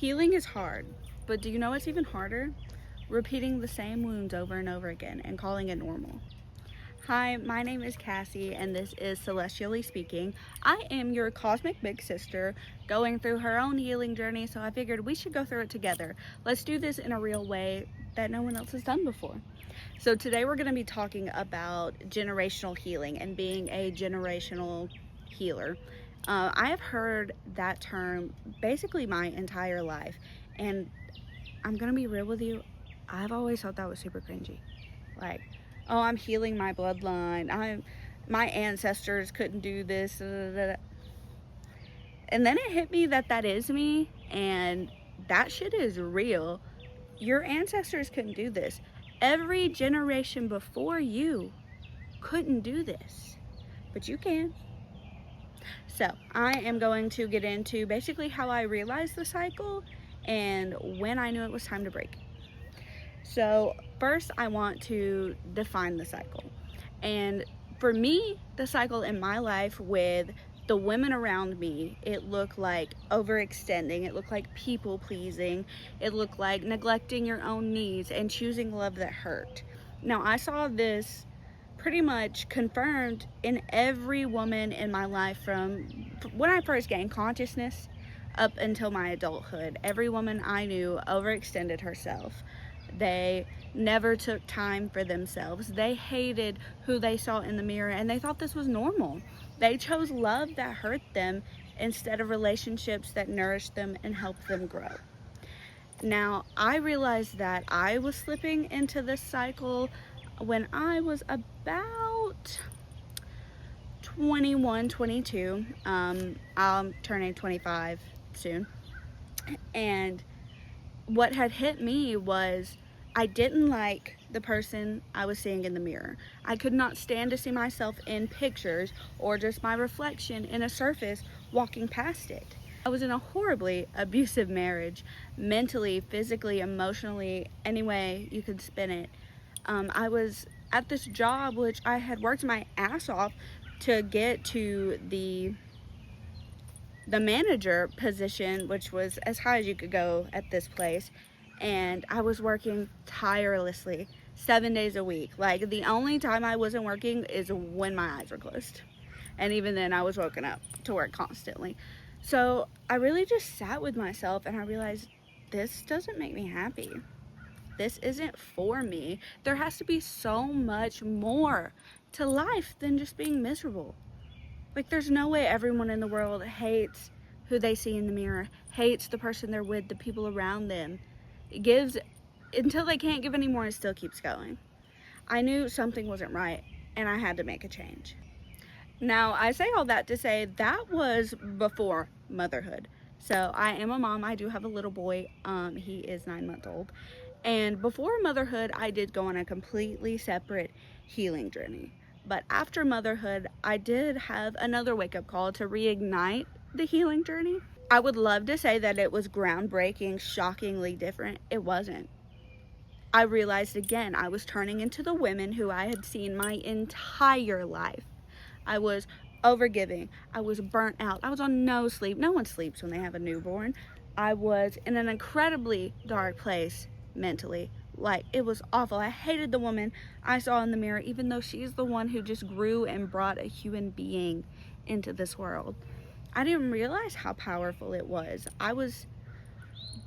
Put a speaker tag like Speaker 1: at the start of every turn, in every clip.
Speaker 1: Healing is hard, but do you know what's even harder? Repeating the same wounds over and over again and calling it normal. Hi, my name is Cassie, and this is Celestially Speaking. I am your cosmic big sister going through her own healing journey, so I figured we should go through it together. Let's do this in a real way that no one else has done before. So today we're going to be talking about generational healing and being a generational healer. I have heard that term basically my entire life, and I'm going to be real with you, I've always thought that was super cringy. Like, oh, I'm healing my bloodline. My ancestors couldn't do this. And then it hit me that that is me, and that shit is real. Your ancestors couldn't do this. Every generation before you couldn't do this, but you can. So I am going to get into basically how I realized the cycle and when I knew it was time to break. So first I want to define the cycle. And for me, the cycle in my life with the women around me, it looked like overextending, it looked like people pleasing, it looked like neglecting your own needs and choosing love that hurt. Now I saw this pretty much confirmed in every woman in my life from when I first gained consciousness up until my adulthood. Every woman I knew overextended herself. They never took time for themselves. They hated who they saw in the mirror, and they thought this was normal. They chose love that hurt them instead of relationships that nourished them and helped them grow. Now, I realized that I was slipping into this cycle when I was about 21, 22. I'm turning 25 soon. And what had hit me was I didn't like the person I was seeing in the mirror. I could not stand to see myself in pictures or just my reflection in a surface walking past it. I was in a horribly abusive marriage, mentally, physically, emotionally, any way you could spin it. I was at this job which I had worked my ass off to get to the manager position, which was as high as you could go at this place, and I was working tirelessly 7 days a week. Like, the only time I wasn't working is when my eyes were closed, and even then I was woken up to work constantly. So I really just sat with myself and I realized this doesn't make me happy. This isn't for me. There has to be so much more to life than just being miserable. Like, there's no way everyone in the world hates who they see in the mirror, hates the person they're with, the people around them. It gives, until they can't give anymore, it still keeps going. I knew something wasn't right, and I had to make a change. Now, I say all that to say that was before motherhood. So I am a mom. I do have a little boy. He is 9 months old. And before motherhood, I did go on a completely separate healing journey. But after motherhood, I did have another wake-up call to reignite the healing journey. I would love to say that it was groundbreaking, shockingly different. It wasn't. I realized again, I was turning into the women who I had seen my entire life. I was overgiving. I was burnt out. I was on no sleep. No one sleeps when they have a newborn. I was in an incredibly dark place mentally. Like, it was awful. I hated the woman I saw in the mirror, even though she's the one who just grew and brought a human being into this world. I didn't realize how powerful it was. I was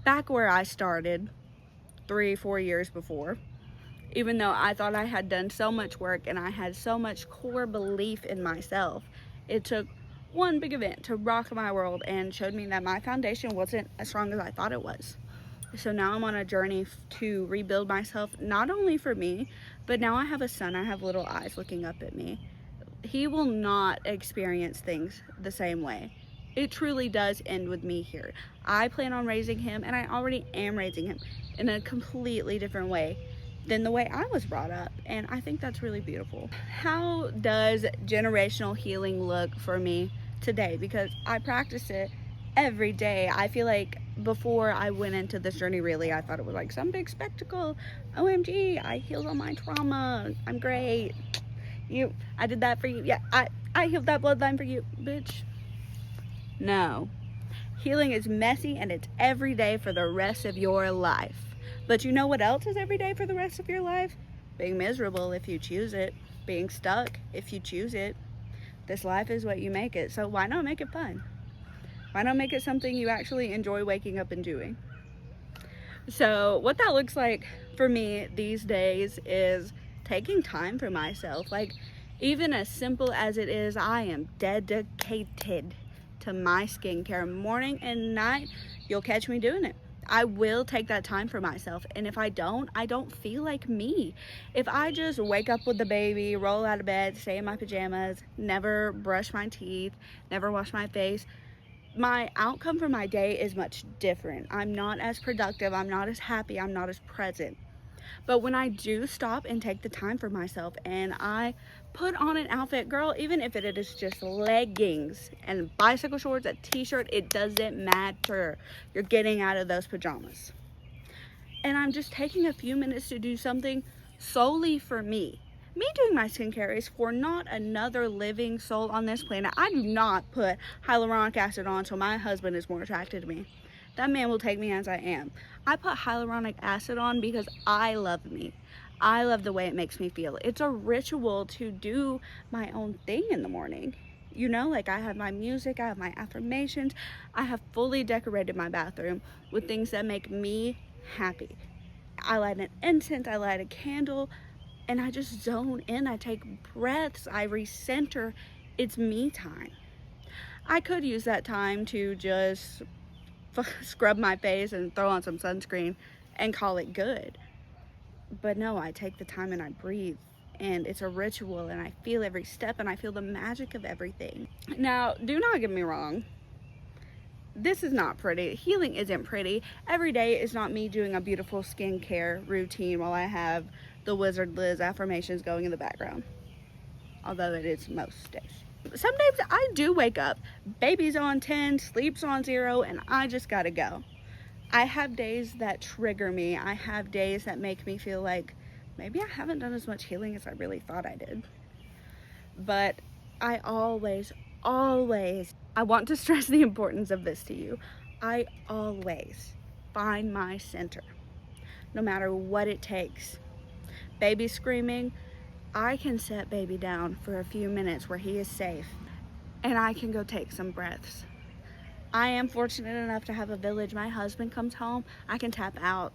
Speaker 1: back where I started 3-4 years before, even though I thought I had done so much work and I had so much core belief in myself. It took one big event to rock my world and showed me that my foundation wasn't as strong as I thought it was. So now I'm on a journey to rebuild myself, not only for me, but now I have a son. I have little eyes looking up at me. He will not experience things the same way. It truly does end with me here. I plan on raising him, and I already am raising him in a completely different way than the way I was brought up, and I think that's really beautiful. How does generational healing look for me today? Because I practice it every day. I feel like before I went into this journey, really, I thought it was like some big spectacle. OMG, I healed all my trauma. I'm great. I did that for you. Yeah, I healed that bloodline for you, bitch. No. Healing is messy and it's every day for the rest of your life. But you know what else is every day for the rest of your life? Being miserable if you choose it. Being stuck if you choose it. This life is what you make it, so why not make it fun? Why not make it something you actually enjoy waking up and doing? So what that looks like for me these days is taking time for myself. Like, even as simple as it is, I am dedicated to my skincare. Morning and night, you'll catch me doing it. I will take that time for myself, and if I don't feel like me. If I just wake up with the baby, roll out of bed, stay in my pajamas, never brush my teeth, never wash my face, my outcome for my day is much different. I'm not as productive, I'm not as happy, I'm not as present. But when I do stop and take the time for myself and I put on an outfit, girl, even if it is just leggings and bicycle shorts, a t-shirt, it doesn't matter. You're getting out of those pajamas. And I'm just taking a few minutes to do something solely for me. Me doing my skincare is for not another living soul on this planet. I do not put hyaluronic acid on so my husband is more attracted to me. That man will take me as I am. I put hyaluronic acid on because I love me. I love the way it makes me feel. It's a ritual to do my own thing in the morning. You know, like, I have my music, I have my affirmations. I have fully decorated my bathroom with things that make me happy. I light an incense, I light a candle, and I just zone in. I take breaths, I recenter. It's me time. I could use that time to just scrub my face and throw on some sunscreen and call it good. But no, I take the time and I breathe, and it's a ritual, and I feel every step, and I feel the magic of everything. Now, do not get me wrong. This is not pretty. Healing isn't pretty. Every day is not me doing a beautiful skincare routine while I have the Wizard Liz affirmations going in the background. Although it is most days. Some days I do wake up, baby's on 10, sleep's on 0, and I just gotta go. I have days that trigger me. I have days that make me feel like maybe I haven't done as much healing as I really thought I did. But I always, I want to stress the importance of this to you. I always find my center, no matter what it takes. Baby screaming, I can set baby down for a few minutes where he is safe, and I can go take some breaths. I am fortunate enough to have a village. My husband comes home, I can tap out.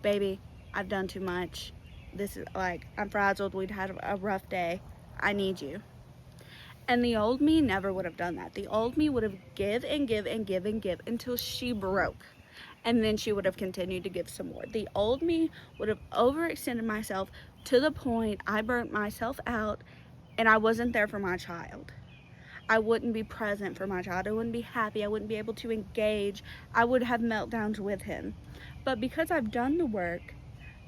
Speaker 1: Baby, I've done too much. This is like, I'm frazzled, we'd had a rough day. I need you. And the old me never would have done that. The old me would have give until she broke. And then she would have continued to give some more. The old me would have overextended myself to the point I burnt myself out and I wasn't there for my child. I wouldn't be present for my child. I wouldn't be happy. I wouldn't be able to engage. I would have meltdowns with him. But because I've done the work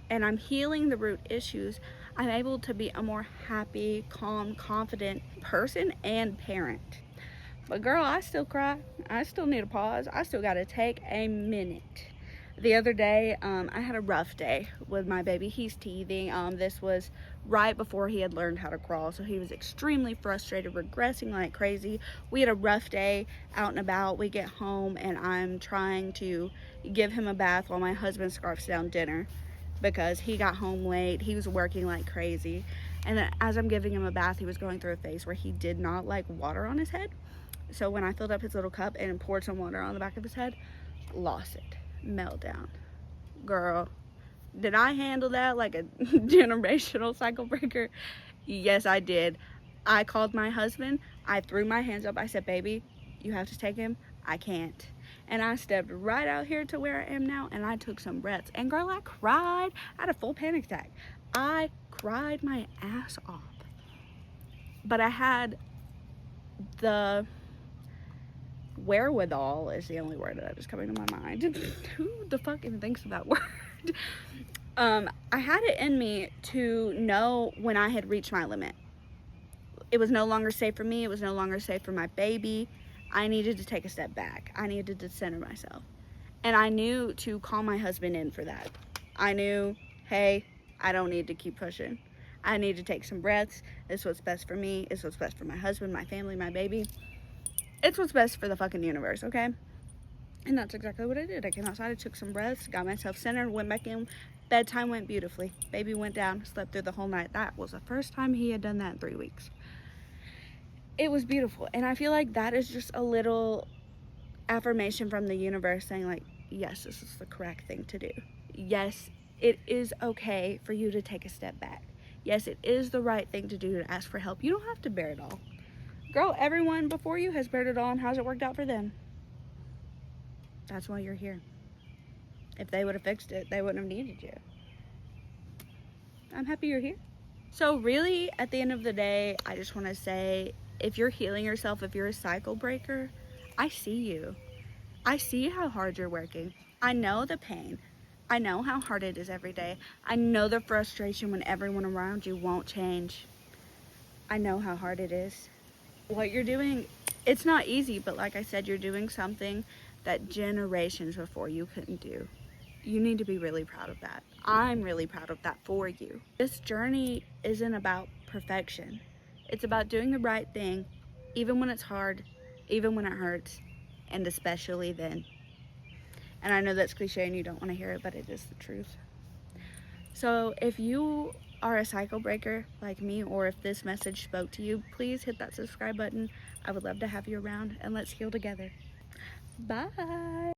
Speaker 1: and I'm healing the root issues, I'm able to be a more happy, calm, confident person and parent. But girl, I still cry. I still need a pause. I still gotta take a minute. The other day, I had a rough day with my baby. He's teething. This was right before he had learned how to crawl, so he was extremely frustrated, regressing like crazy. We had a rough day out and about. We get home, and I'm trying to give him a bath while my husband scarfs down dinner because he got home late. He was working like crazy, and as I'm giving him a bath, he was going through a phase where he did not like water on his head. So when I filled up his little cup and poured some water on the back of his head, lost it. Meltdown. Girl, did I handle that like a generational cycle breaker? Yes, I did. I called my husband. I threw my hands up. I said, baby, you have to take him. I can't. And I stepped right out here to where I am now, and I took some breaths. And girl, I cried. I had a full panic attack. I cried my ass off. But I had the wherewithal, is the only word that is coming to my mind. Who the fuck even thinks of that word? I had it in me to know when I had reached my limit. It was no longer safe for me. It was no longer safe for my baby. I needed to take a step back. I needed to center myself. And I knew to call my husband in for that. I knew, hey, I don't need to keep pushing. I need to take some breaths. It's what's best for me. It's what's best for my husband, my family, my baby. It's what's best for the fucking universe, okay? And that's exactly what I did. I came outside, I took some breaths, got myself centered, went back in. Bedtime went beautifully. Baby went down, slept through the whole night. That was the first time he had done that in 3 weeks. It was beautiful. And I feel like that is just a little affirmation from the universe saying, like, yes, this is the correct thing to do. Yes, it is okay for you to take a step back. Yes, it is the right thing to do to ask for help. You don't have to bear it all. Girl, everyone before you has bared it all, and how's it worked out for them? That's why you're here. If they would have fixed it, they wouldn't have needed you. I'm happy you're here. So really, at the end of the day, I just want to say, if you're healing yourself, if you're a cycle breaker, I see you. I see how hard you're working. I know the pain. I know how hard it is every day. I know the frustration when everyone around you won't change. I know how hard it is. What you're doing, it's not easy, but like I said, you're doing something that generations before you couldn't do. You need to be really proud of that. I'm really proud of that for you. This journey isn't about perfection. It's about doing the right thing, even when it's hard, even when it hurts, and especially then. And I know that's cliche and you don't want to hear it, but it is the truth. So if you are a cycle breaker like me, or if this message spoke to you, please hit that subscribe button. I would love to have you around, and let's heal together. Bye.